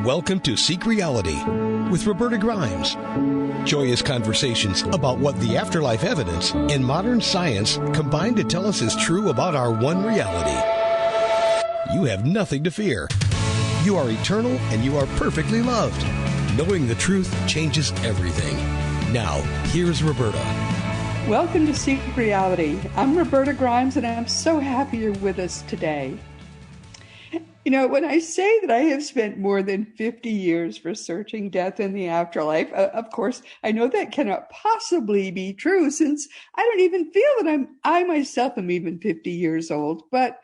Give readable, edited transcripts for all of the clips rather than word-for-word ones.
Welcome to Seek Reality with Roberta Grimes. Joyous conversations about what the afterlife evidence and modern science combine to tell us is true about our one reality. You have nothing to fear. You are eternal and you are perfectly loved. Knowing the truth changes everything. Now, here's Roberta. Welcome to Seek Reality. I'm Roberta Grimes, and I'm so happy you're with us today. You know, when I say that I have spent more than 50 years researching death and the afterlife, of course, I know that cannot possibly be true since I don't even feel that I myself am even 50 years old. But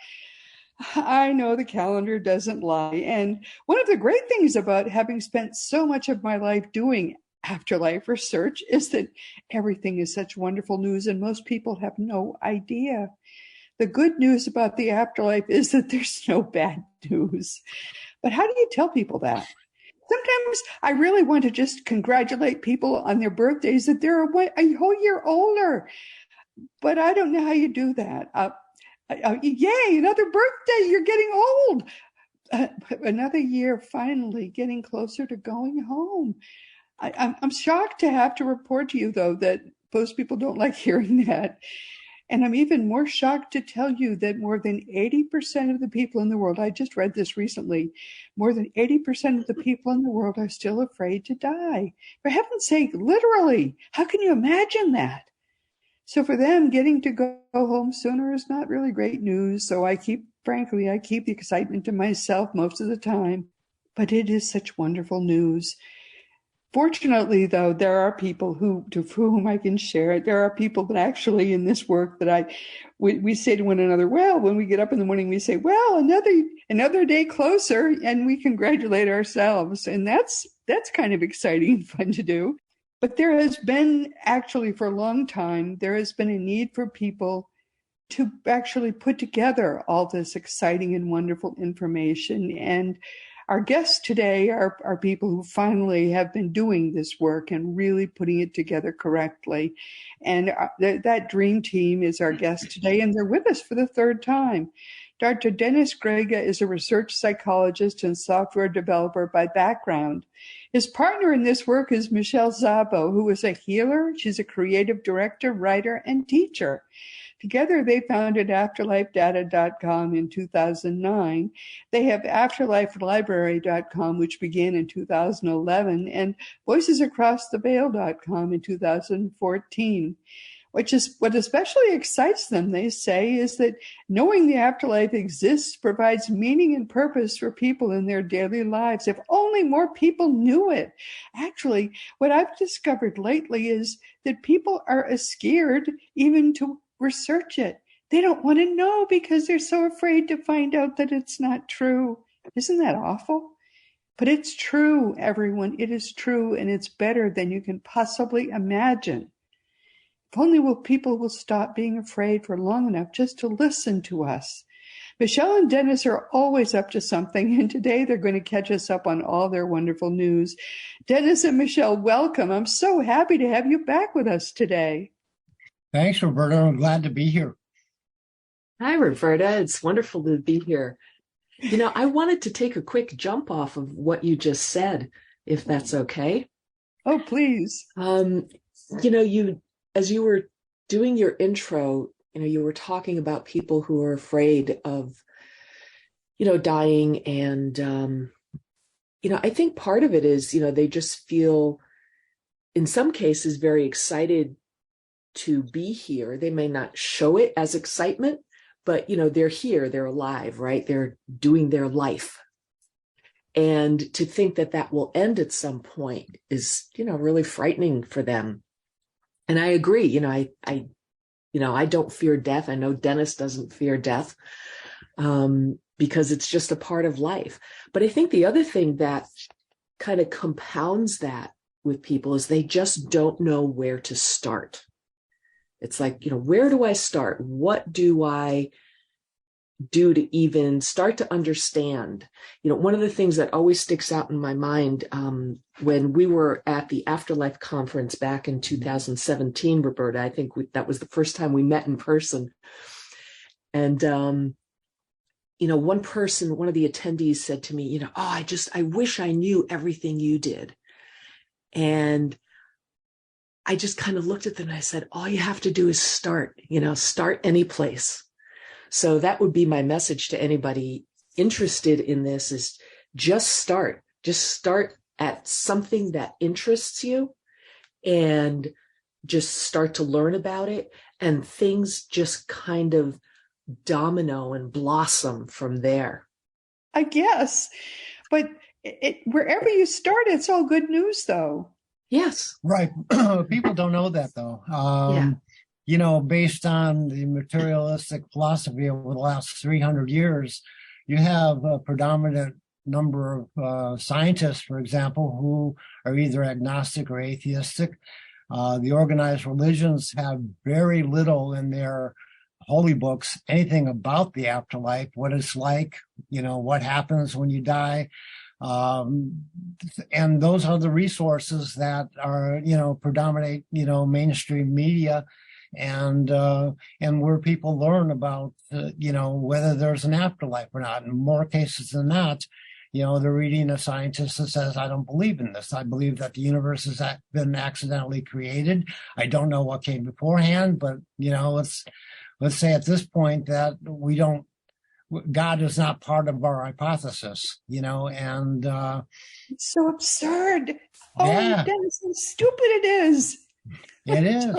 I know the calendar doesn't lie. And one of the great things about having spent so much of my life doing afterlife research is that everything is such wonderful news, and most people have no idea. The good news about the afterlife is that there's no bad news. But how do you tell people that? Sometimes I really want to just congratulate people on their birthdays that they're a whole year older. But I don't know how you do that. Yay, another birthday, you're getting old. Another year, finally, getting closer to going home. I'm shocked to have to report to you, though, that most people don't like hearing that. And I'm even more shocked to tell you that more than 80% of the people in the world, I just read this recently, more than 80% of the people in the world are still afraid to die. For heaven's sake, literally, how can you imagine that? So for them, getting to go home sooner is not really great news. So I keep the excitement to myself most of the time. But it is such wonderful news. Fortunately, though, there are people to whom I can share it. There are people that actually in this work that we say to one another, well, when we get up in the morning, we say, well, another day closer, and we congratulate ourselves. And that's kind of exciting and fun to do. But there has been actually for a long time, there has been a need for people to actually put together all this exciting and wonderful information. And our guests today are people who finally have been doing this work and really putting it together correctly. And that dream team is our guest today, and they're with us for the third time. Dr. Dennis Grega is a research psychologist and software developer by background. His partner in this work is Michelle Szabo, who is a healer. She's a creative director, writer, and teacher. Together, they founded AfterlifeData.com in 2009. They have AfterlifeLibrary.com, which began in 2011, and VoicesAcrossTheVeil.com in 2014. What especially excites them, they say, is that knowing the afterlife exists provides meaning and purpose for people in their daily lives. If only more people knew it. Actually, what I've discovered lately is that people are scared even to research it. They don't want to know because they're so afraid to find out that it's not true. Isn't that awful? But it's true, everyone. It is true, and it's better than you can possibly imagine. If only people will stop being afraid for long enough just to listen to us. Michelle and Dennis are always up to something, and today they're going to catch us up on all their wonderful news. Dennis and Michelle, welcome. I'm so happy to have you back with us today. Thanks, Roberta. I'm glad to be here. Hi, Roberta. It's wonderful to be here. You know, I wanted to take a quick jump off of what you just said, if that's okay. Oh, please. As you were doing your intro, you were talking about people who are afraid of, dying. And, I think part of it is, they just feel, in some cases, very excited to be here. They may not show it as excitement, but, they're here, they're alive, right? They're doing their life. And to think that will end at some point is, really frightening for them. And I agree, I don't fear death. I know Dennis doesn't fear death because it's just a part of life. But I think the other thing that kind of compounds that with people is they just don't know where to start. It's like, where do I start? What do I do to even start to understand? One of the things that always sticks out in my mind when we were at the Afterlife conference back in 2017, Roberta, I think that was the first time we met in person. And, one person, one of the attendees said to me, oh, I wish I knew everything you did. And I just kind of looked at them and I said, all you have to do is start any place. So that would be my message to anybody interested in this, is just start at something that interests you and just start to learn about it, and things just kind of domino and blossom from there. I guess, but wherever you start, it's all good news, though. Yes. Right. People don't know that, though. Yeah. Based on the materialistic philosophy over the last 300 years, you have a predominant number of scientists, for example, who are either agnostic or atheistic. The organized religions have very little in their holy books, anything about the afterlife, what it's like, what happens when you die. And those are the resources that are, predominate, mainstream media, and where people learn about, whether there's an afterlife or not. In more cases than not, they're reading a scientist that says, I don't believe in this. I believe that the universe has been accidentally created. I don't know what came beforehand, but, let's say at this point that God is not part of our hypothesis, and it's so absurd. Oh, yeah, Dennis, how stupid it is. It is.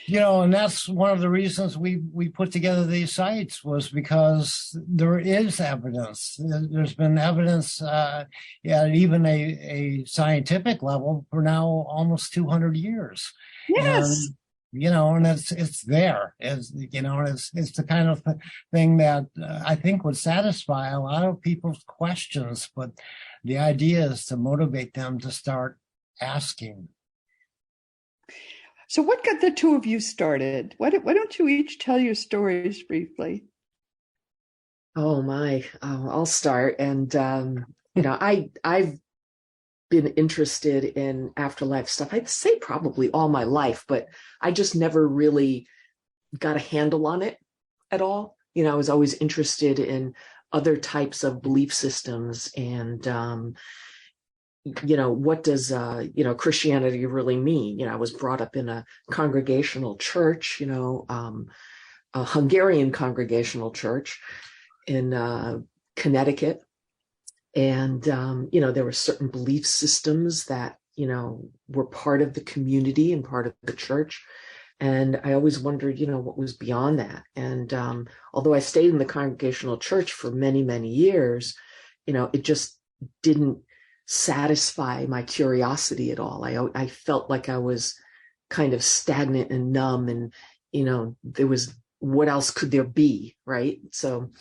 And that's one of the reasons we put together these sites, was because there is evidence. There's been evidence at even a scientific level for now almost 200 years. Yes. And it's there. It's the kind of thing that I think would satisfy a lot of people's questions, but the idea is to motivate them to start asking. So what got the two of you started? Why don't you each tell your stories briefly? Oh my, I'll start. And, I've been interested in afterlife stuff, I'd say probably all my life, but I just never really got a handle on it at all. I was always interested in other types of belief systems, and what does Christianity really mean? I was brought up in a congregational church, a Hungarian congregational church in Connecticut. And, there were certain belief systems that, were part of the community and part of the church. And I always wondered, what was beyond that. And although I stayed in the congregational church for many, many years, it just didn't satisfy my curiosity at all. I felt like I was kind of stagnant and numb, and, what else could there be, right? So,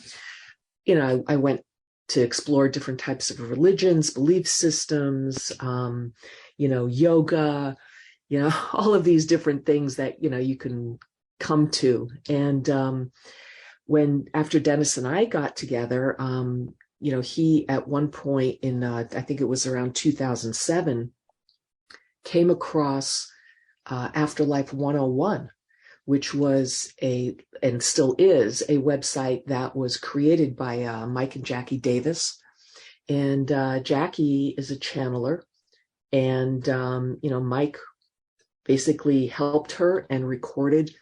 I went to explore different types of religions, belief systems, yoga, all of these different things that, you can come to. And when, after Dennis and I got together, he at one point in, I think it was around 2007, came across Afterlife 101, which was and still is a website that was created by Mike and Jackie Davis. And Jackie is a channeler. And, Mike basically helped her and recorded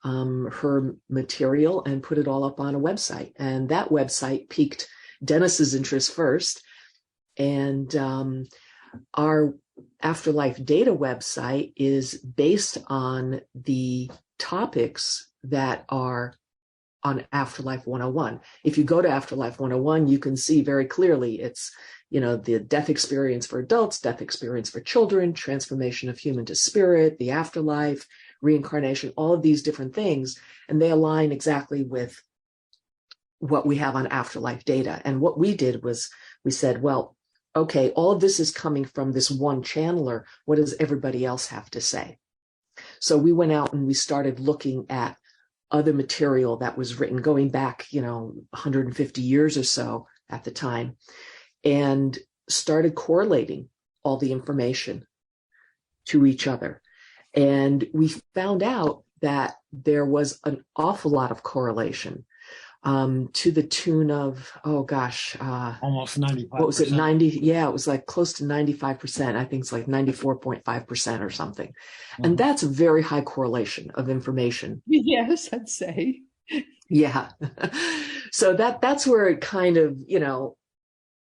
her material and put it all up on a website. And that website piqued Dennis's interest first. And our Afterlife Data website is based on the topics that are on Afterlife 101. If you go to Afterlife 101, you can see very clearly it's, the death experience for adults, death experience for children, transformation of human to spirit, the afterlife, reincarnation, all of these different things. And they align exactly with what we have on Afterlife Data. And what we did was we said, well, okay, all of this is coming from this one channeler. What does everybody else have to say? So we went out and we started looking at other material that was written going back, 150 years or so at the time, and started correlating all the information to each other. And we found out that there was an awful lot of correlation. to the tune of, oh gosh, almost 95%. What was it? 90? Yeah, it was like close to 95%. I think it's like 94.5% or something. Mm-hmm. And that's a very high correlation of information. Yes, I'd say. Yeah. So that's where it kind of,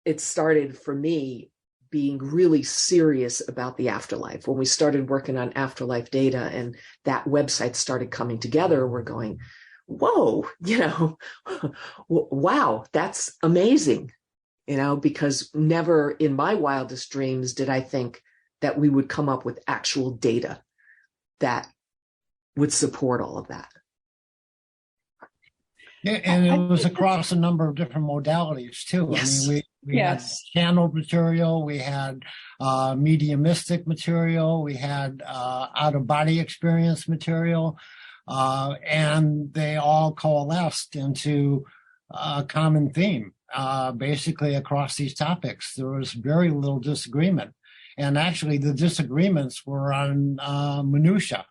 it started for me being really serious about the afterlife. When we started working on afterlife data and that website started coming together, we're going, whoa, wow, that's amazing, because never in my wildest dreams did I think that we would come up with actual data that would support all of that. Yeah, and it was across a number of different modalities too. Yes. I mean, we Yes. had channeled material, we had mediumistic material, we had out-of-body experience material, and they all coalesced into a common theme. Basically, across these topics, there was very little disagreement. And actually, the disagreements were on minutia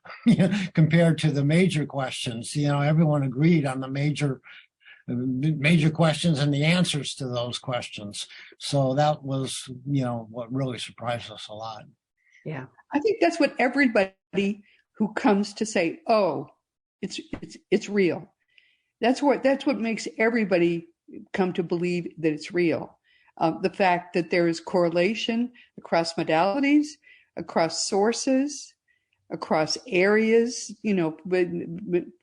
compared to the major questions. Everyone agreed on the major questions and the answers to those questions. So that was, what really surprised us a lot. Yeah, I think that's what everybody who comes to say, "Oh, it's real." That's what makes everybody come to believe that it's real. The fact that there is correlation across modalities, across sources, across areas, but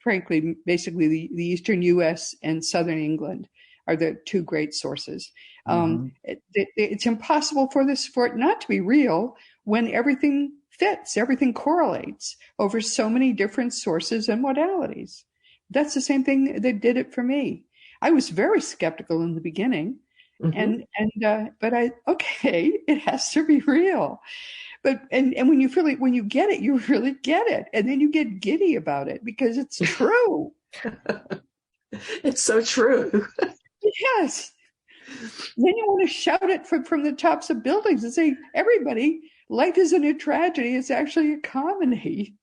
frankly, basically the Eastern U.S. and Southern England are the two great sources. Mm-hmm. It's impossible for it not to be real when everything fits, everything correlates over so many different sources and modalities. That's the same thing that did it for me. I was very skeptical in the beginning. mm-hmm. But it has to be real. But when you get it, you really get it. And then you get giddy about it because it's true. It's so true. Yes. Then you want to shout it from the tops of buildings and say, everybody, life isn't a tragedy. It's actually a comedy.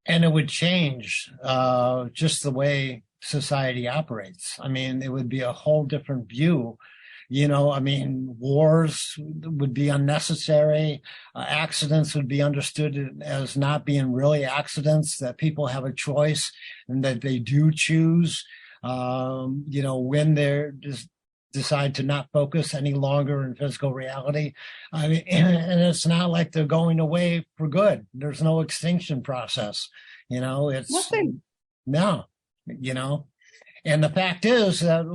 And it would change just the way society operates. I mean, it would be a whole different view. Wars would be unnecessary. Accidents would be understood as not being really accidents, that people have a choice and that they do choose, when they decide to not focus any longer in physical reality. I mean, and it's not like they're going away for good. There's no extinction process. It's nothing. No. And the fact is that,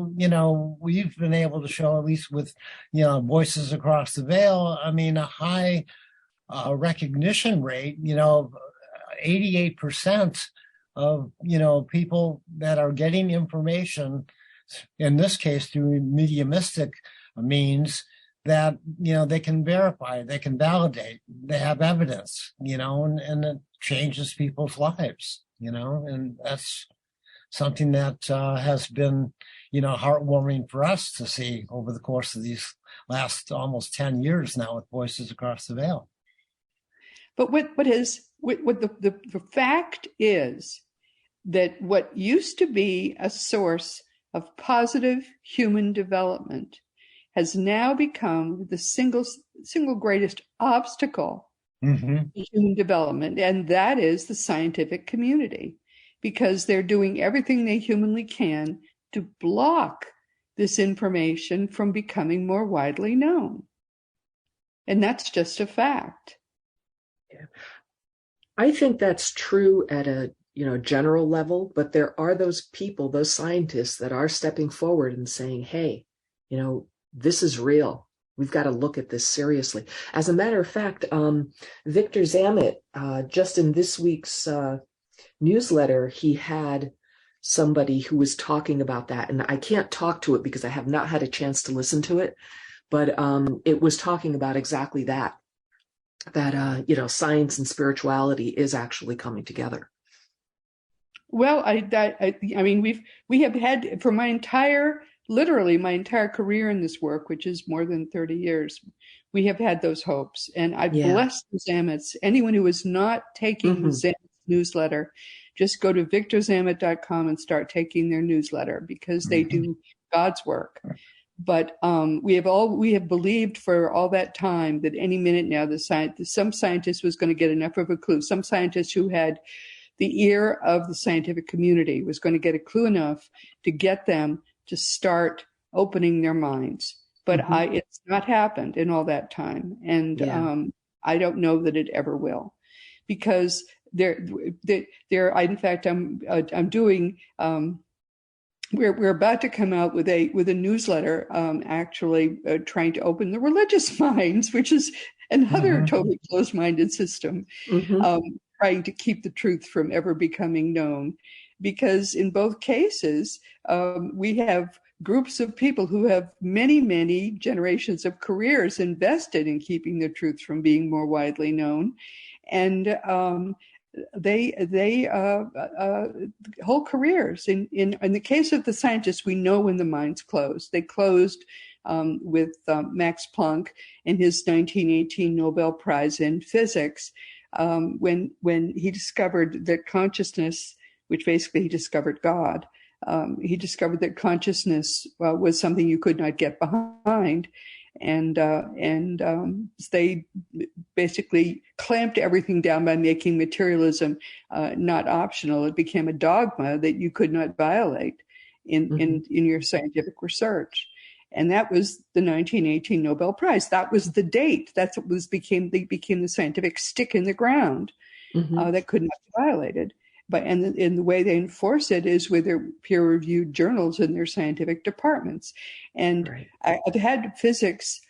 we've been able to show, at least with, Voices Across the Veil, a high recognition rate, 88% of, people that are getting information, in this case through mediumistic means, that, they can verify, they can validate, they have evidence, and it changes people's lives, and that's something that has been, heartwarming for us to see over the course of these last almost 10 years now with Voices Across the Veil. But the fact is that what used to be a source of positive human development has now become the single greatest obstacle to human development, and that is the scientific community. Because they're doing everything they humanly can to block this information from becoming more widely known. And that's just a fact. Yeah. I think that's true at a general level, but there are those people, those scientists that are stepping forward and saying, hey, this is real. We've got to look at this seriously. As a matter of fact, Victor Zammit, just in this week's newsletter, he had somebody who was talking about that, and I can't talk to it because I have not had a chance to listen to it, but it was talking about exactly that science and spirituality is actually coming together. Well, we have had, for my entire career in this work, which is more than 30 years, we have had those hopes, and I bless the Zammits. Anyone who is not taking the Zammits newsletter, just go to victorzamet.com and start taking their newsletter, because they do God's work. But we have believed for all that time that any minute now some scientist was going to get enough of a clue. Some scientist who had the ear of the scientific community was going to get a clue enough to get them to start opening their minds. But it's not happened in all that time, and I don't know that it ever will, because I'm doing. We're about to come out with a newsletter, trying to open the religious minds, which is another totally closed-minded system, trying to keep the truth from ever becoming known. Because in both cases, we have groups of people who have many, many generations of careers invested in keeping the truth from being more widely known. And they whole careers. In the case of the scientists, we know when the minds closed. They closed with Max Planck and his 1918 Nobel Prize in Physics, when he discovered that consciousness, which basically he discovered God, he discovered that consciousness was something you could not get behind. And they basically clamped everything down by making materialism not optional. It became a dogma that you could not violate in your scientific research. And that was the 1918 Nobel Prize. That was the date. That's what became the scientific stick in the ground that could not be violated. But in the way they enforce it is with their peer-reviewed journals in their scientific departments. And I've had physics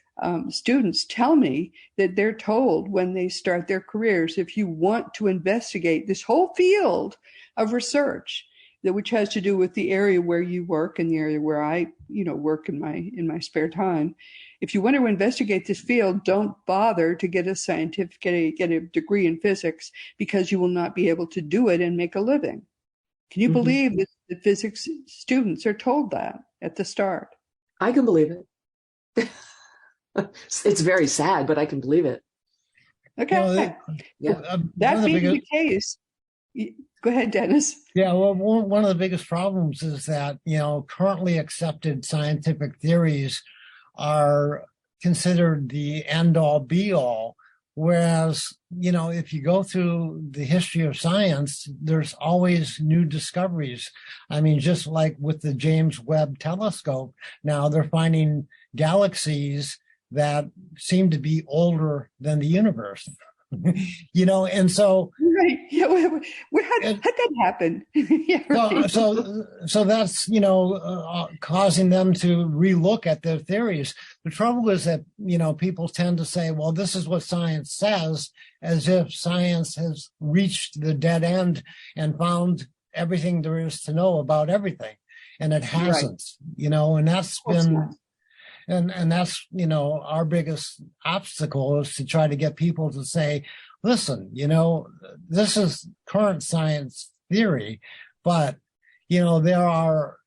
students tell me that they're told when they start their careers, if you want to investigate this whole field of research, which has to do with the area where you work and the area where I, work in my spare time. If you want to investigate this field, don't bother to get a degree in physics, because you will not be able to do it and make a living. Can you believe that the physics students are told that at the start? I can believe it. It's very sad, but I can believe it. Okay. That being the case, go ahead, Dennis. Yeah, well, one of the biggest problems is that, currently accepted scientific theories are considered the end-all be-all, whereas, if you go through the history of science, there's always new discoveries. I mean, just like with the James Webb Telescope, now they're finding galaxies that seem to be older than the universe. And so right, yeah. How that happen? Yeah, right. So that's causing them to relook at their theories. The trouble is that people tend to say, well, this is what science says, as if science has reached the dead end and found everything there is to know about everything, and it hasn't. And that's been. And that's, our biggest obstacle is to try to get people to say, listen, this is current science theory, but, there are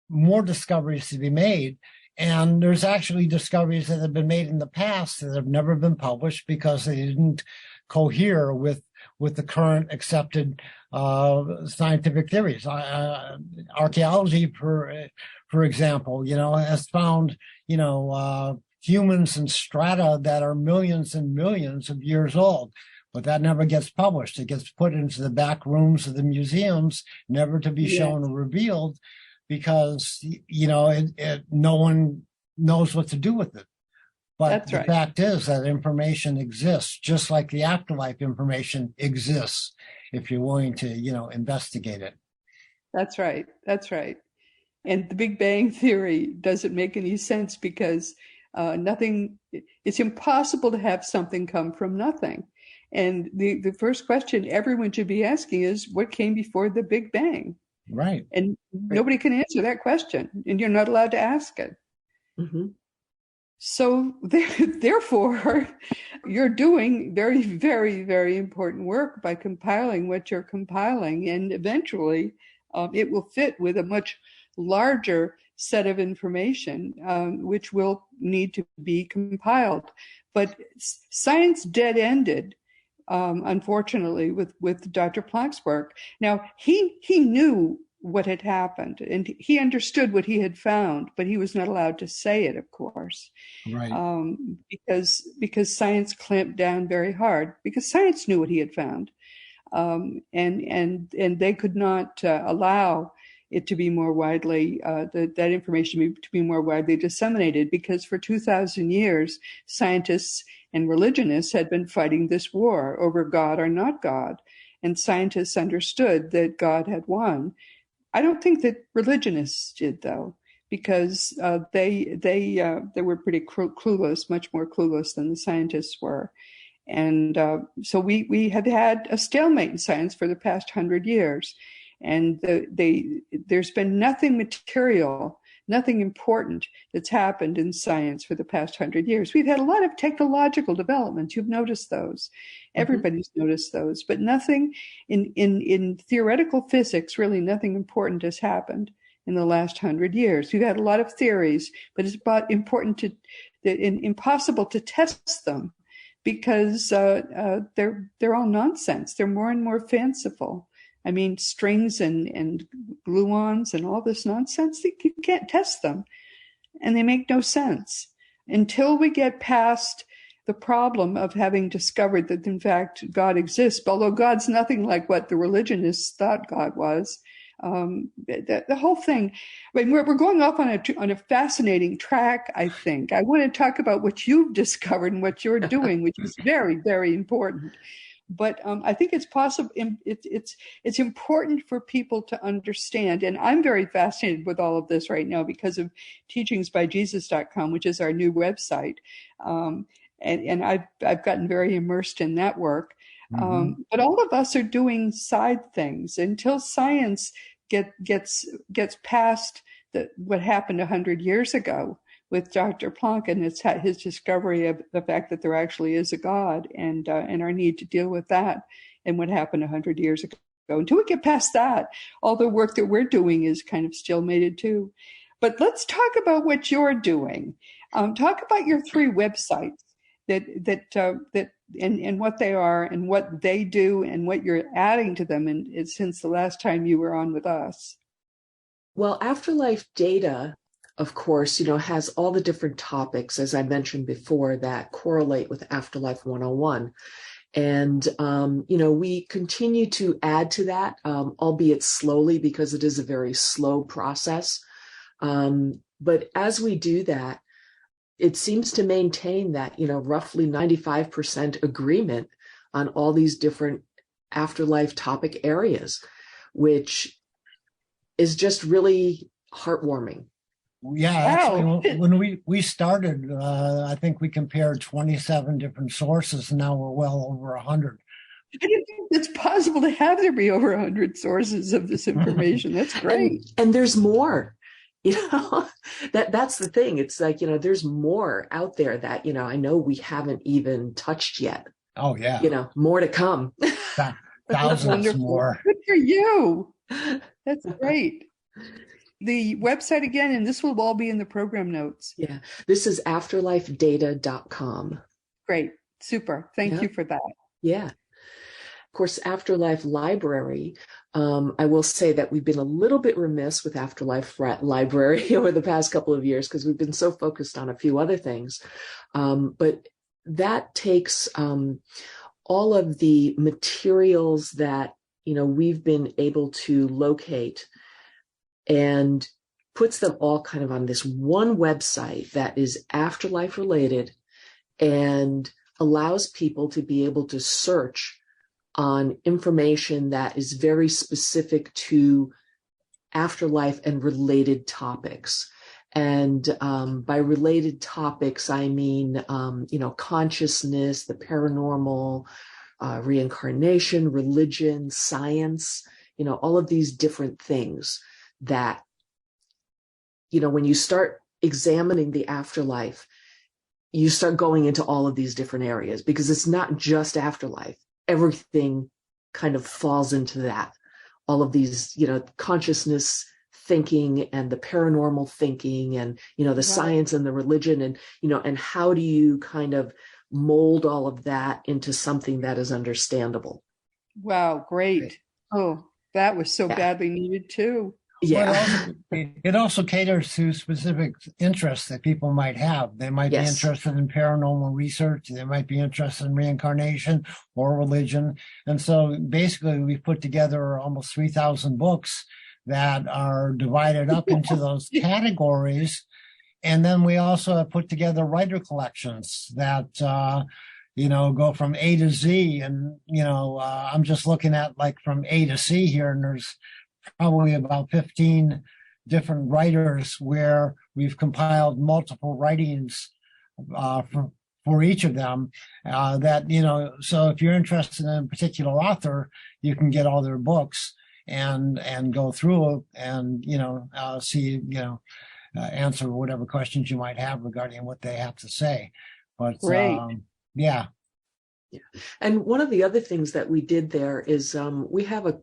more discoveries to be made. And there's actually discoveries that have been made in the past that have never been published because they didn't cohere with the current accepted scientific theories. Archaeology, for example, has found, humans in strata that are millions and millions of years old, but that never gets published. It gets put into the back rooms of the museums, never to be shown or revealed, because, no one knows what to do with it. But the fact is that information exists, just like the afterlife information exists, if you're willing to, investigate it. That's right. And the Big Bang Theory doesn't make any sense, because it's impossible to have something come from nothing. And the first question everyone should be asking is, what came before the Big Bang? Right. And nobody can answer that question, and you're not allowed to ask it. So therefore, you're doing very, very, very important work by compiling what you're compiling, and eventually it will fit with a much larger set of information, which will need to be compiled. But science dead-ended unfortunately, with Dr. Planck's work. Now, he knew what had happened, and he understood what he had found, but he was not allowed to say it, of course, Right. because science clamped down very hard, because science knew what he had found, and they could not allow it to be more widely, that information to be more widely disseminated, because for 2,000 years, scientists and religionists had been fighting this war over God or not God, and scientists understood that God had won. I don't think that religionists did, though, because they were pretty clueless, much more clueless than the scientists were, and so we have had a stalemate in science for the past 100 years, and there's been nothing material, nothing important that's happened in science for the past 100 years. We've had a lot of technological developments. You've noticed those. Everybody's noticed those, but nothing in theoretical physics, really nothing important has happened in the last 100 years. We've had a lot of theories, but it's impossible to test them, because they're all nonsense. They're more and more fanciful. I mean, strings and gluons and all this nonsense, you can't test them, and they make no sense until we get past the problem of having discovered that, in fact, God exists, although God's nothing like what the religionists thought God was. The whole thing, I mean, we're going off on a fascinating track, I think. I want to talk about what you've discovered and what you're doing, which is very, very important. But I think it's possible. It's important for people to understand, and I'm very fascinated with all of this right now because of teachingsbyjesus.com, which is our new website, and I've gotten very immersed in that work. But all of us are doing side things until science gets past what happened 100 years ago with Dr. Planck and his discovery of the fact that there actually is a God, and our need to deal with that and what happened 100 years ago. Until we get past that, all the work that we're doing is kind of stilmated too. But let's talk about what you're doing. Talk about your 3 websites and what they are and what they do and what you're adding to them since the last time you were on with us. Well, Afterlife Data, of course, has all the different topics, as I mentioned before, that correlate with Afterlife 101. And, we continue to add to that, albeit slowly, because it is a very slow process. But as we do that, it seems to maintain that, roughly 95% agreement on all these different afterlife topic areas, which is just really heartwarming. Yeah, actually, when we started, I think we compared 27 different sources, and now we're well over 100. I didn't think it's possible to have there be over 100 sources of this information. That's great. And there's more. That's the thing. It's like, there's more out there that, I know we haven't even touched yet. Oh, yeah. More to come. Thousands more. Good for you. That's great. The website again, and this will all be in the program notes. Yeah. This is afterlifedata.com. Great. Super. Thank you for that. Yeah. Of course, Afterlife Library, I will say that we've been a little bit remiss with Afterlife Library over the past couple of years because we've been so focused on a few other things. But that takes all of the materials that, we've been able to locate and puts them all kind of on this one website that is afterlife related and allows people to be able to search on information that is very specific to afterlife and related topics. And by related topics, I mean, consciousness, the paranormal, reincarnation, religion, science, all of these different things that, when you start examining the afterlife, you start going into all of these different areas because it's not just afterlife. Everything kind of falls into that. All of these, consciousness thinking and the paranormal thinking and, the science and the religion and, and how do you kind of mold all of that into something that is understandable. Wow, great. Oh, that was so badly needed too. Yeah. It also caters to specific interests that people might have. They might be interested in paranormal research. They might be interested in reincarnation or religion. And so basically we put together almost 3,000 books that are divided up into those categories. And then we also have put together writer collections that, go from A to Z. And, I'm just looking at like from A to C here, and there's probably about 15 different writers where we've compiled multiple writings for each of them so if you're interested in a particular author, you can get all their books and go through and see answer whatever questions you might have regarding what they have to say. But great. Yeah. And one of the other things that we did there is we have a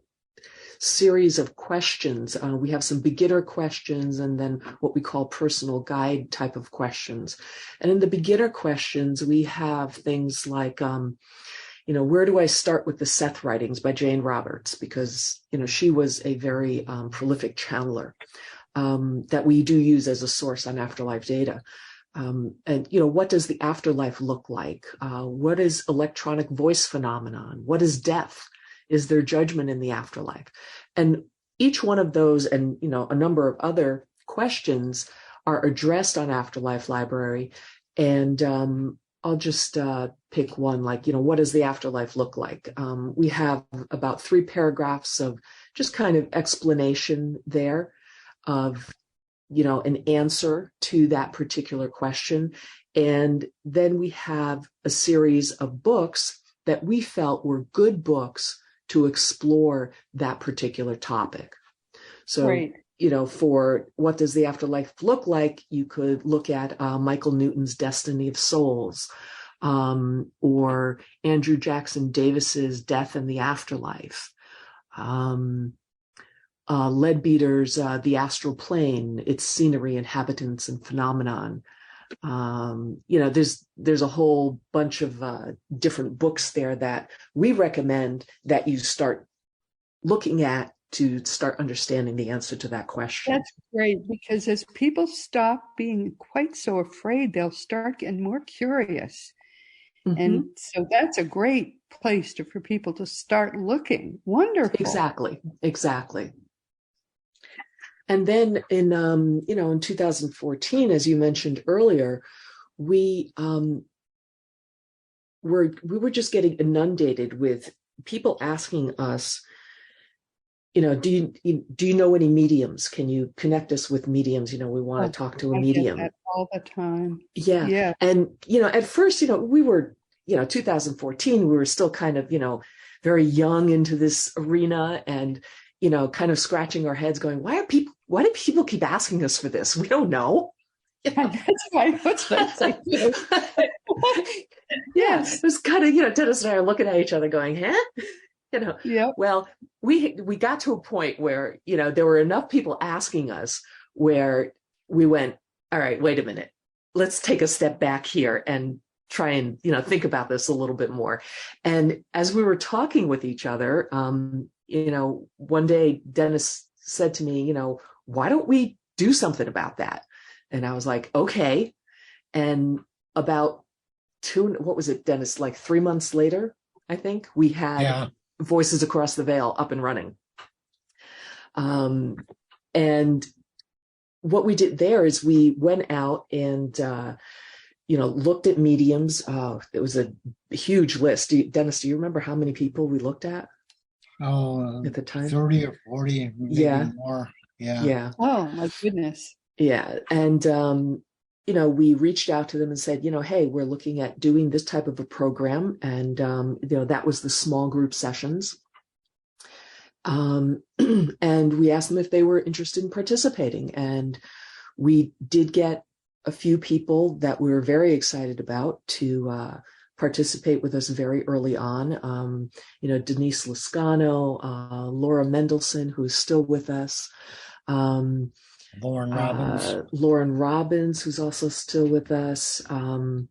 series of questions. We have some beginner questions and then what we call personal guide type of questions. And in the beginner questions, we have things like, where do I start with the Seth writings by Jane Roberts? Because, she was a very prolific channeler that we do use as a source on afterlife data. And, what does the afterlife look like? What is electronic voice phenomenon? What is death? Is there judgment in the afterlife? And each one of those and, a number of other questions are addressed on Afterlife Library. And I'll just pick one, like, what does the afterlife look like? We have about 3 paragraphs of just kind of explanation there of, an answer to that particular question. And then we have a series of books that we felt were good books to explore that particular topic. So, Great. For what does the afterlife look like, you could look at Michael Newton's Destiny of Souls, or Andrew Jackson Davis's Death and the Afterlife, Leadbeater's The Astral Plane, Its Scenery, Inhabitants, and Phenomenon. There's a whole bunch of different books there that we recommend that you start looking at to start understanding the answer to that question. That's great, because as people stop being quite so afraid, they'll start getting more curious. Mm-hmm. And so that's a great place for people to start looking. Wonderful. Exactly. And then in 2014, as you mentioned earlier, we were just getting inundated with people asking us, do you know any mediums? Can you connect us with mediums? We want to talk to a medium. I get that all the time. Yeah. And, at first, we were, 2014, we were still kind of, very young into this arena and, kind of scratching our heads going, why do people keep asking us for this? We don't know. Yeah, that's what I say. Yes. It was kind of, Dennis and I are looking at each other going, huh? Yeah. Well, we got to a point where, there were enough people asking us where we went, all right, wait a minute, let's take a step back here and try and, think about this a little bit more. And as we were talking with each other, one day Dennis said to me, why don't we do something about that? And I was like, okay. And about what was it, Dennis, like 3 months later, I think we had Voices Across the Veil up and running. And what we did there is we went out and, looked at mediums. It was a huge list. Dennis, do you remember how many people we looked at? At the time? 30 or 40, maybe more. Yeah. Oh, my goodness. Yeah. And, we reached out to them and said, hey, we're looking at doing this type of a program. And, that was the small group sessions. And we asked them if they were interested in participating. And we did get a few people that we were very excited about to participate with us very early on. Denise Lascano, Laura Mendelson, who's still with us. Lauren Robbins. Lauren Robbins, who's also still with us. And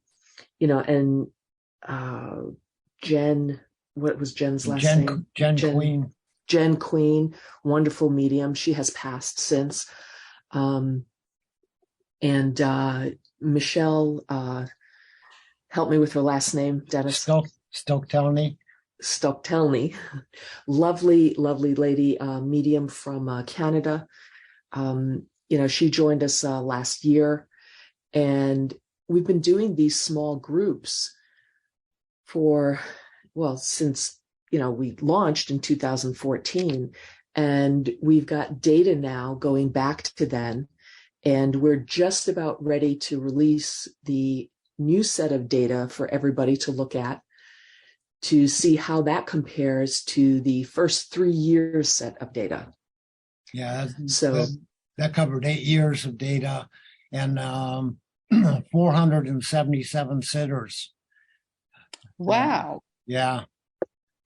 Jen, what was Jen's last name? Jen Queen. Jen Queen, wonderful medium. She has passed since. And Michelle, help me with her last name, Dennis. Stokelny. Stokelny. Lovely, lovely lady, medium from Canada. She joined us last year, and we've been doing these small groups since, we launched in 2014, and we've got data now going back to then, and we're just about ready to release the new set of data for everybody to look at to see how that compares to the first 3 years set of data. Yeah, so that covered 8 years of data and 477 sitters. Wow. Yeah.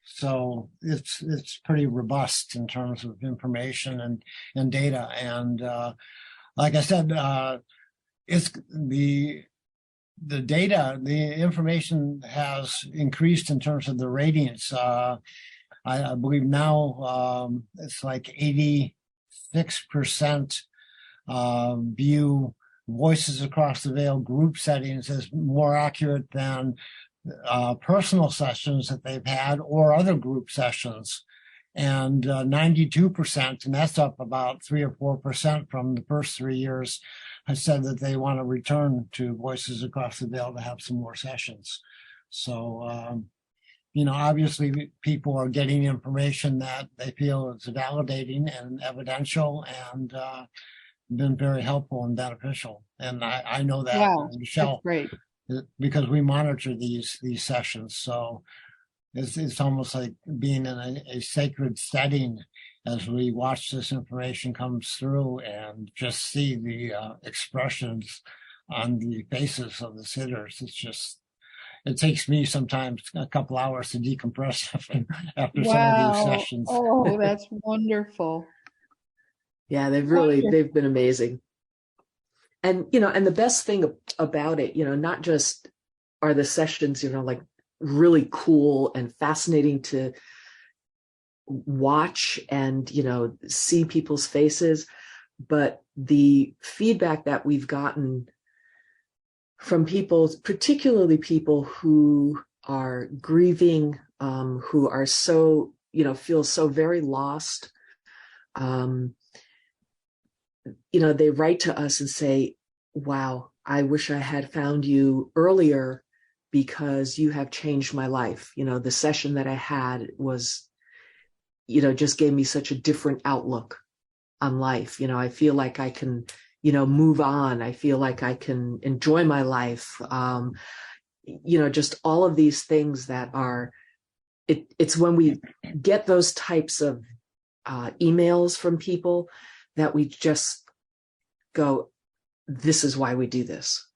So it's pretty robust in terms of information and data. And like I said, it's the data, the information has increased in terms of the ratings. I believe now it's like 86% view Voices Across the Veil group settings as more accurate than personal sessions that they've had or other group sessions. And 92%, and that's up about 3 or 4% from the first 3 years, have said that they want to return to Voices Across the Veil to have some more sessions. So, obviously people are getting information that they feel is validating and evidential and been very helpful and beneficial. And I know that, wow, Michelle, great. Because we monitor these sessions. So it's almost like being in a sacred setting as we watch this information comes through and just see the expressions on the faces of the sitters. It takes me sometimes a couple hours to decompress after some of these sessions. Oh, that's wonderful. Yeah, they've been amazing. And, and the best thing about it, not just are the sessions, like really cool and fascinating to watch and, see people's faces, but the feedback that we've gotten from people, particularly people who are grieving, who are so, feel so very lost, they write to us and say, wow, I wish I had found you earlier because you have changed my life. The session that I had was, just gave me such a different outlook on life. I feel like I can, move on. I feel like I can enjoy my life. Just all of these things that are, it's when we get those types of emails from people that we just go, this is why we do this.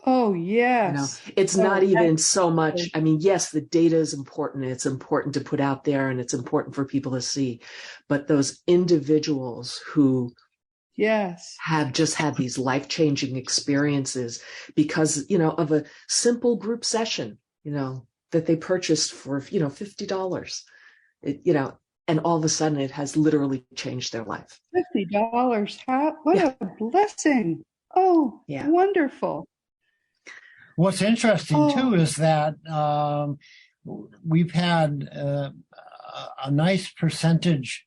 Oh, yes. It's not even so much, yes, the data is important. It's important to put out there and it's important for people to see, but those individuals who have just had these life-changing experiences because, of a simple group session, that they purchased for, $50, and all of a sudden it has literally changed their life. $50. What a blessing. Oh, yeah. Wonderful. What's interesting too is that we've had a nice percentage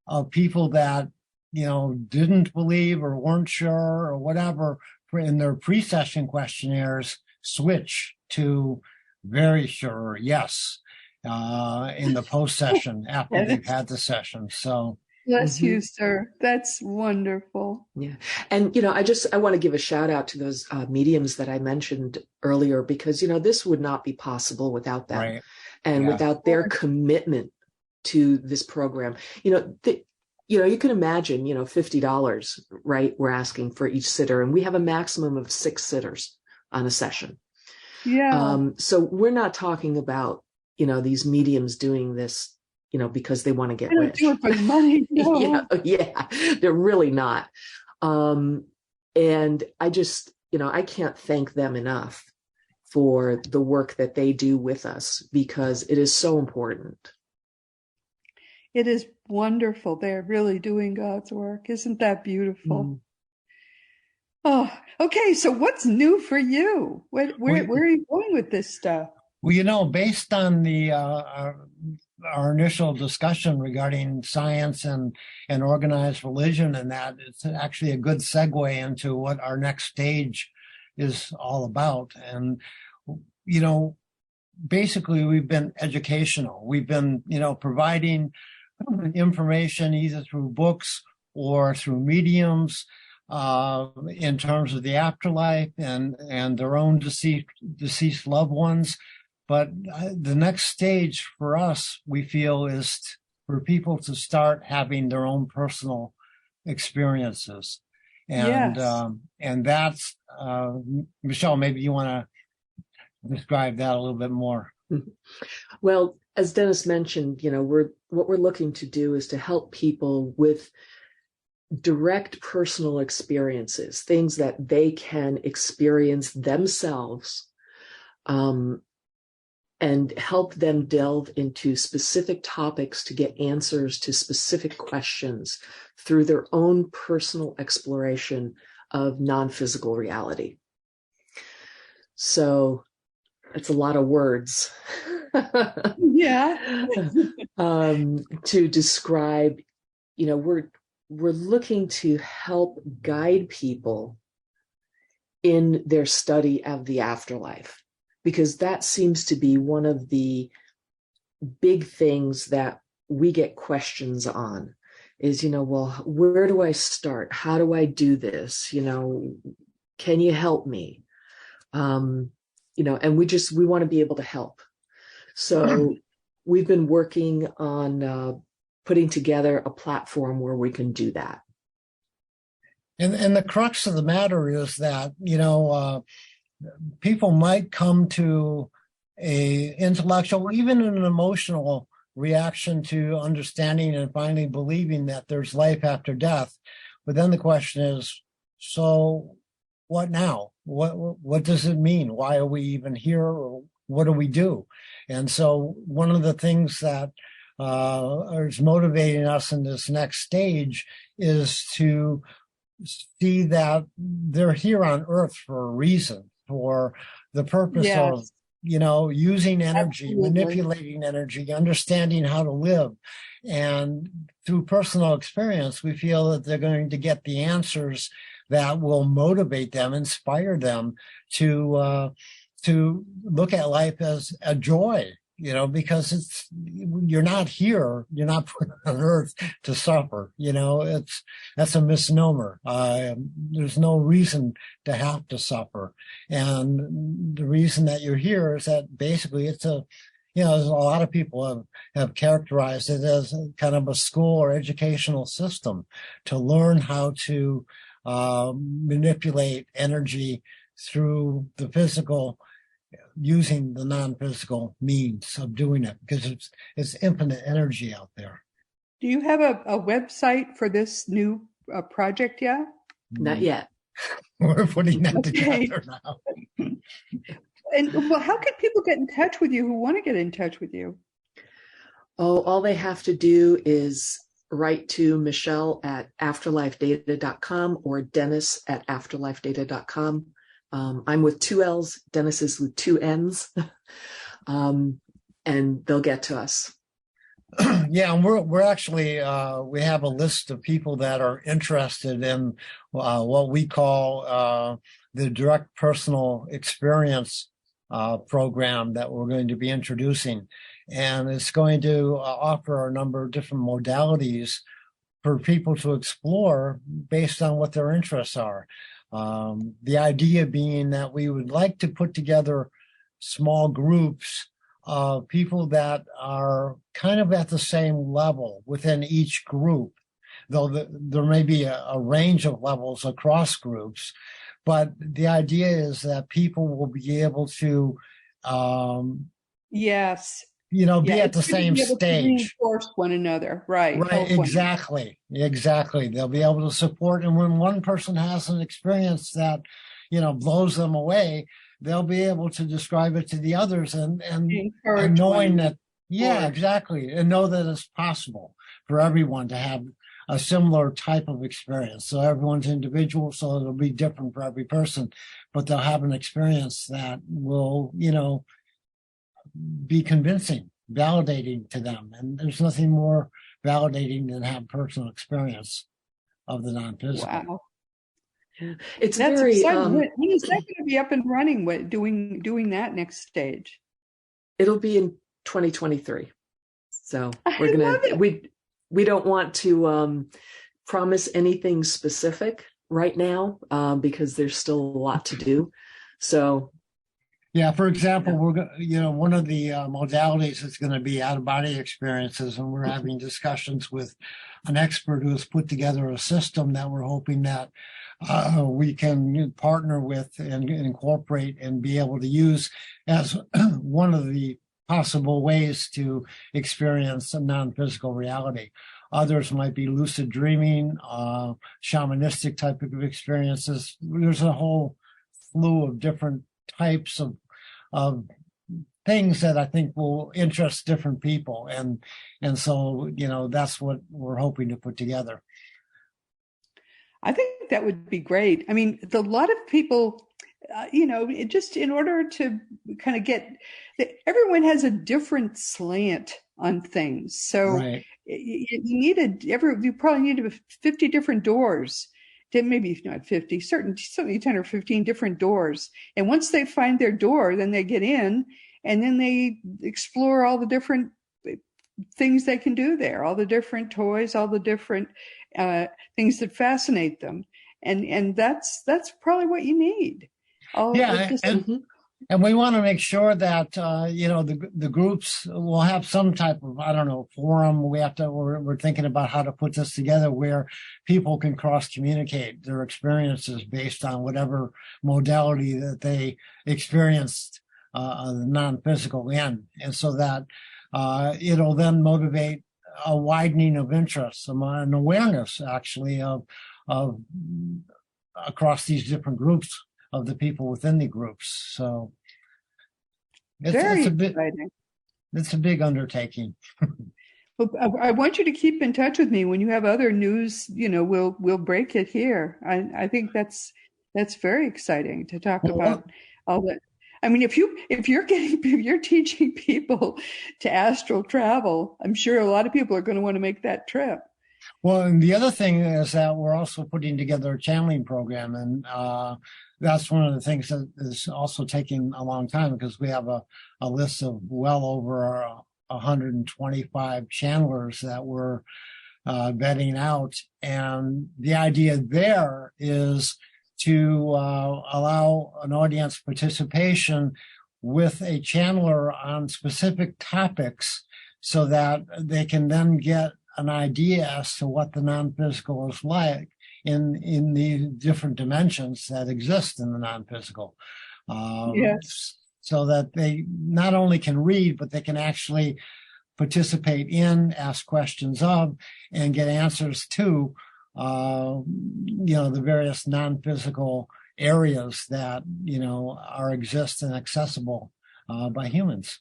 of people that, didn't believe or weren't sure or whatever in their pre-session questionnaires switch to very sure, yes, in the post-session after they've had the session. So bless you, sir. That's wonderful. Yeah. And, I want to give a shout out to those mediums that I mentioned earlier, because, this would not be possible without them. Right. And without their commitment to this program. You can imagine, $50, right? We're asking for each sitter, and we have a maximum of 6 sitters on a session. Yeah. So we're not talking about, these mediums doing this, because they want to get rich. Do it for the money. No. Yeah, they're really not. And I just, I can't thank them enough for the work that they do with us, because it is so important. It is wonderful. They're really doing God's work. Isn't that beautiful? Mm. Oh, okay. So what's new for you? Where are you going with this stuff? Well, based on the our initial discussion regarding science and organized religion, and that, it's actually a good segue into what our next stage is all about. And basically, we've been educational. We've been providing information either through books or through mediums in terms of the afterlife and their own deceased loved ones. But the next stage for us, we feel, is for people to start having their own personal experiences. And Yes. And that's, Michelle, maybe you want to describe that a little bit more. Well, as Dennis mentioned, what we're looking to do is to help people with direct personal experiences, things that they can experience themselves, and help them delve into specific topics to get answers to specific questions through their own personal exploration of non-physical reality. So it's a lot of words. Yeah. To describe, we're looking to help guide people in their study of the afterlife, because that seems to be one of the big things that we get questions on is, well, where do I start? How do I do this? Can you help me? And we want to be able to help. So we've been working on putting together a platform where we can do that. And the crux of the matter is that, people might come to a intellectual, even an emotional reaction to understanding and finally believing that there's life after death. But then the question is, so what now? What does it mean? Why are we even here? Or what do we do? And so one of the things that is motivating us in this next stage is to see that they're here on Earth for a reason, for the purpose of, using energy, Absolutely. manipulating energy, understanding how to live. And through personal experience, we feel that they're going to get the answers that will motivate them, inspire them to look at life as a joy, because you're not here, you're not put on Earth to suffer. That's a misnomer. There's no reason to have to suffer. And the reason that you're here is that basically it's a lot of people have characterized it as kind of a school or educational system to learn how to manipulate energy through the physical, using the non-physical means of doing it, because it's infinite energy out there. Do you have a website for this new project yet? Not yet. We're putting that together now. And how can people get in touch with you who want to get in touch with you? Oh, all they have to do is write to Michelle at afterlifedata.com or Dennis at afterlifedata.com. I'm with 2 L's, Dennis is with 2 N's, and they'll get to us. Yeah, and we're actually, we have a list of people that are interested in what we call the direct personal experience program that we're going to be introducing. And it's going to offer a number of different modalities for people to explore based on what their interests are. The idea being that we would like to put together small groups of people that are kind of at the same level within each group, though there may be a range of levels across groups. But the idea is that people will be able to, Yes. be at the same stage. Reinforce one another, right? Right, exactly. They'll be able to support. And when one person has an experience that, blows them away, they'll be able to describe it to the others and Encourage knowing one that, yeah, more. exactly. And know that it's possible for everyone to have a similar type of experience. So everyone's individual, so it'll be different for every person, but they'll have an experience that will, be convincing, validating to them. And there's nothing more validating than have personal experience of the non-physical. Wow. Yeah. It's That's very exciting. When is that going to be up and running? Doing that next stage? It'll be in 2023. So we're love gonna it. we don't want to promise anything specific right now because there's still a lot to do. So yeah, for example, we're one of the modalities is going to be out-of-body experiences, and we're having discussions with an expert who has put together a system that we're hoping that we can partner with and incorporate and be able to use as one of the possible ways to experience a non-physical reality. Others might be lucid dreaming, shamanistic type of experiences. There's a whole slew of different types of things that I think will interest different people. And so, that's what we're hoping to put together. I think that would be great. I mean, a lot of people, just in order to kind of everyone has a different slant on things. So right. you probably need 50 different doors. Maybe not 50, certainly 10 or 15 different doors. And once they find their door, then they get in and then they explore all the different things they can do there, all the different toys, all the different things that fascinate them. And that's probably what you need. And we want to make sure that, the groups will have some type of, forum. We're thinking about how to put this together where people can cross-communicate their experiences based on whatever modality that they experienced the non-physical in. And so that it'll then motivate a widening of interest, an awareness actually of across these different groups of the people within the groups. So it's a big undertaking. Well, I want you to keep in touch with me when you have other news. We'll break it here. I think that's very exciting to talk about all that. I mean, if you're teaching people to astral travel, I'm sure a lot of people are going to want to make that trip. Well, and the other thing is that we're also putting together a channeling program, and that's one of the things that is also taking a long time because we have a list of well over 125 channelers that we're vetting out. And the idea there is to allow an audience participation with a channeler on specific topics so that they can then get an idea as to what the non-physical is like in the different dimensions that exist in the non-physical. Yes. So that they not only can read, but they can actually participate in, ask questions of, and get answers to, the various non-physical areas that, exist and accessible by humans.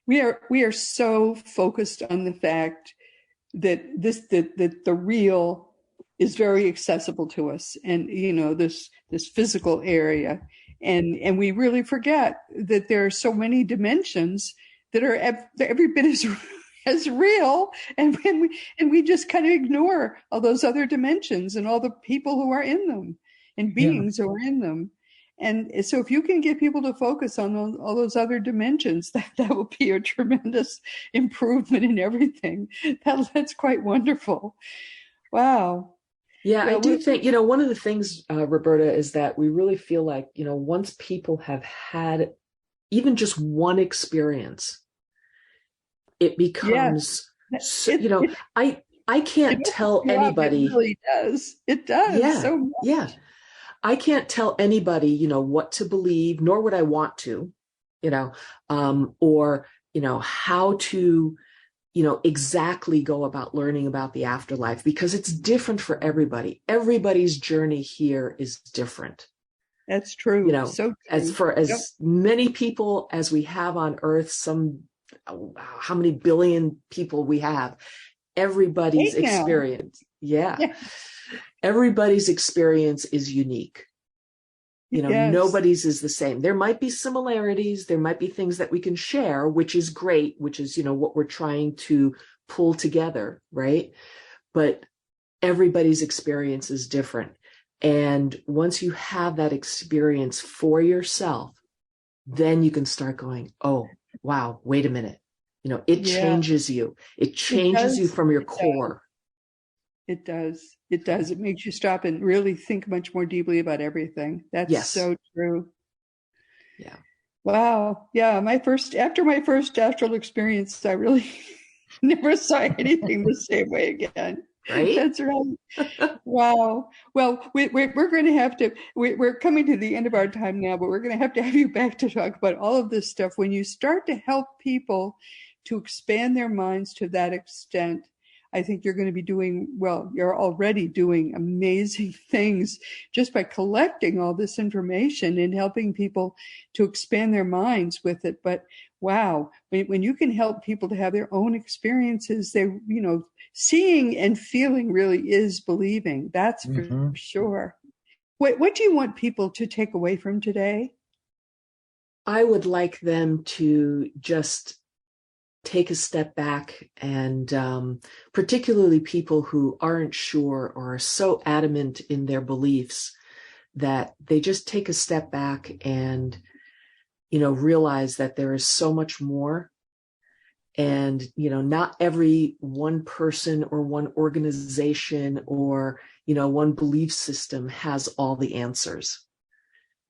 We are so focused on the fact that the real is very accessible to us, and this physical area, and we really forget that there are so many dimensions that are every bit as real, and we just kind of ignore all those other dimensions and all the people who are in them and beings who are in them. And so if you can get people to focus on all those other dimensions, that will be a tremendous improvement in everything. That's quite wonderful. Wow. Yeah, I do think, one of the things, Roberta, is that we really feel like, once people have had even just one experience, it becomes, I can't tell anybody. It really does. It does. Yeah, so much. Yeah. I can't tell anybody, what to believe, nor would I want to, or, how to, exactly go about learning about the afterlife, because it's different for everybody. Everybody's journey here is different. That's You true. know, So as true. for Yep. as many people as we have on Earth, how many billion people we have, everybody's 8 now. experience. Yeah. Yeah. Everybody's experience is unique. You know, Yes. nobody's is the same. There might be similarities. There might be things that we can share, which is great, which is, you know, what we're trying to pull together, right? But everybody's experience is different. And once you have that experience for yourself, then you can start going, oh, wow, wait a minute. You know, it Yeah, changes you. It it changes you does. from your It does. core. It does. It does. It makes you stop and really think much more deeply about everything. That's Yes. so true. Yeah. Wow. Yeah. After my first astral experience, I really never saw anything the same way again. Right? That's right. Wow. Well, we're going to have to, we're coming to the end of our time now, but we're going to have you back to talk about all of this stuff. When you start to help people to expand their minds to that extent, I think you're going to be doing, well, you're already doing amazing things just by collecting all this information and helping people to expand their minds with it. But wow, when you can help people to have their own experiences, they, you know, seeing and feeling really is believing. That's for Hmm. sure. What do you want people to take away from today? I would like them to just take a step back and particularly people who aren't sure or are so adamant in their beliefs that they just take a step back and, you know, realize that there is so much more. And, you know, not every one person or one organization or, you know, one belief system has all the answers.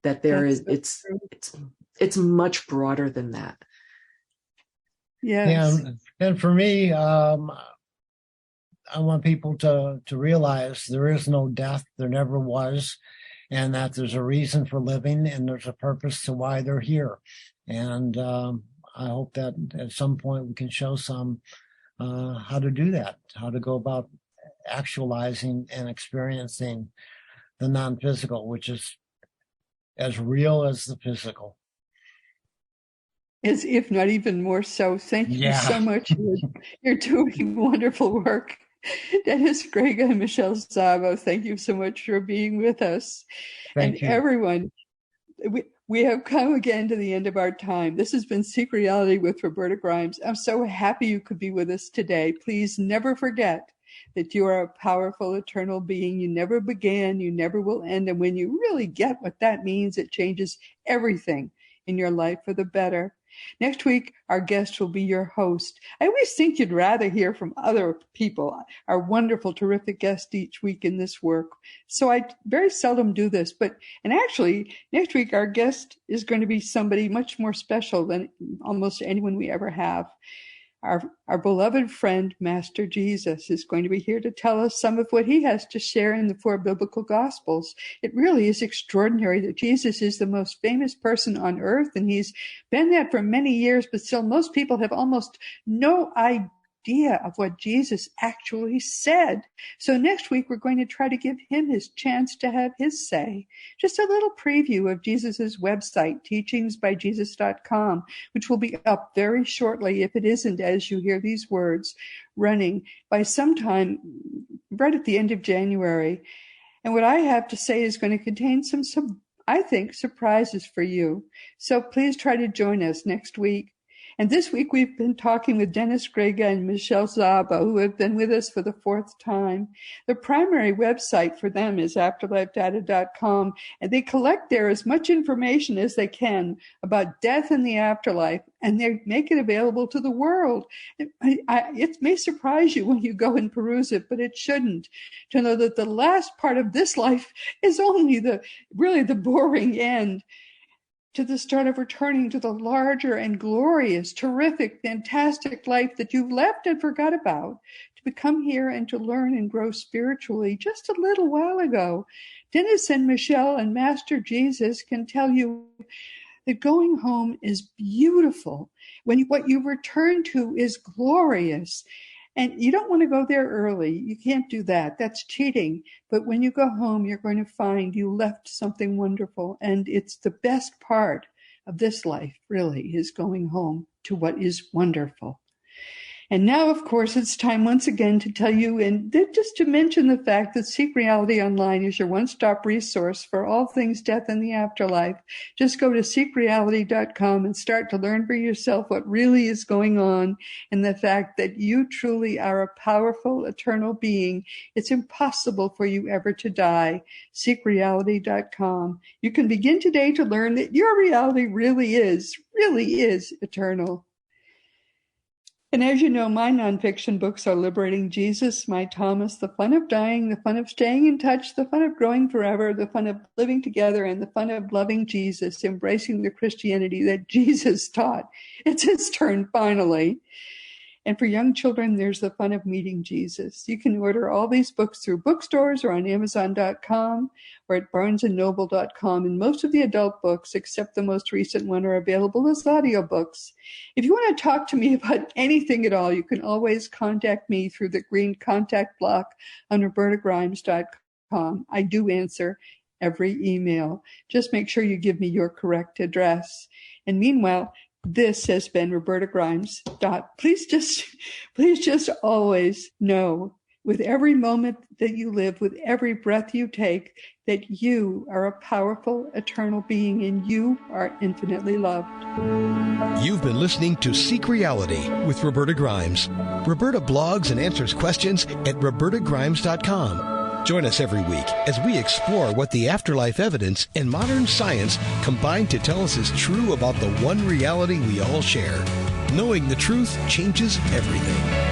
That there That's is, so true. it's much broader than that. Yes. And for me, I want people to realize there is no death, there never was, and that there's a reason for living and there's a purpose to why they're here. And I hope that at some point we can show some how to do that, how to go about actualizing and experiencing the non-physical, which is as real as the physical. As if not even more so. Thank you Yeah. so much. You're doing wonderful work. Dennis, Grega, and Michelle Szabo, thank you so much for being with us. And Thank you. everyone, we have come again to the end of our time. This has been Seek Reality with Roberta Grimes. I'm so happy you could be with us today. Please never forget that you are a powerful, eternal being. You never began, you never will end. And when you really get what that means, it changes everything in your life for the better. Next week, our guest will be your host. I always think you'd rather hear from other people, our wonderful, terrific guests each week in this work. So I very seldom do this, and actually, next week, our guest is going to be somebody much more special than almost anyone we ever have. Our beloved friend, Master Jesus, is going to be here to tell us some of what he has to share in the 4 biblical gospels. It really is extraordinary that Jesus is the most famous person on earth, and he's been that for many years, but still most people have almost no idea of what Jesus actually said. So next week, we're going to try to give him his chance to have his say. Just a little preview of Jesus's website, teachingsbyjesus.com, which will be up very shortly, if it isn't as you hear these words, running by sometime right at the end of January. And what I have to say is going to contain some I think, surprises for you. So please try to join us next week. And this week we've been talking with Dennis Grega and Michelle Szabo, who have been with us for the 4th time. The primary website for them is afterlifedata.com, and they collect there as much information as they can about death and the afterlife, and they make it available to the world. It may surprise you when you go and peruse it, but it shouldn't, to know that the last part of this life is only really the boring end, to the start of returning to the larger and glorious, terrific, fantastic life that you've left and forgot about, to come here and to learn and grow spiritually just a little while ago. Dennis and Michelle and Master Jesus can tell you that going home is beautiful. When what you return to is glorious. And you don't want to go there early. You can't do that. That's cheating. But when you go home, you're going to find you left something wonderful. And it's the best part of this life, really, is going home to what is wonderful. And now, of course, it's time once again to tell you, and just to mention the fact that Seek Reality Online is your one-stop resource for all things death and the afterlife. Just go to seekreality.com and start to learn for yourself what really is going on, and the fact that you truly are a powerful, eternal being. It's impossible for you ever to die. Seekreality.com. You can begin today to learn that your reality really is eternal. And as you know, my nonfiction books are Liberating Jesus, My Thomas, The Fun of Dying, The Fun of Staying in Touch, The Fun of Growing Forever, The Fun of Living Together, and The Fun of Loving Jesus, Embracing the Christianity that Jesus taught. It's his turn, finally. And for young children, there's The Fun of Meeting Jesus. You can order all these books through bookstores or on Amazon.com or at BarnesandNoble.com. And most of the adult books, except the most recent one, are available as audiobooks. If you want to talk to me about anything at all, you can always contact me through the green contact block on RobertaGrimes.com. I do answer every email. Just make sure you give me your correct address. And meanwhile, this has been Roberta Grimes. Please just always know, with every moment that you live, with every breath you take, that you are a powerful, eternal being and you are infinitely loved. You've been listening to Seek Reality with Roberta Grimes. Roberta blogs and answers questions at robertagrimes.com. Join us every week as we explore what the afterlife evidence and modern science combine to tell us is true about the one reality we all share. Knowing the truth changes everything.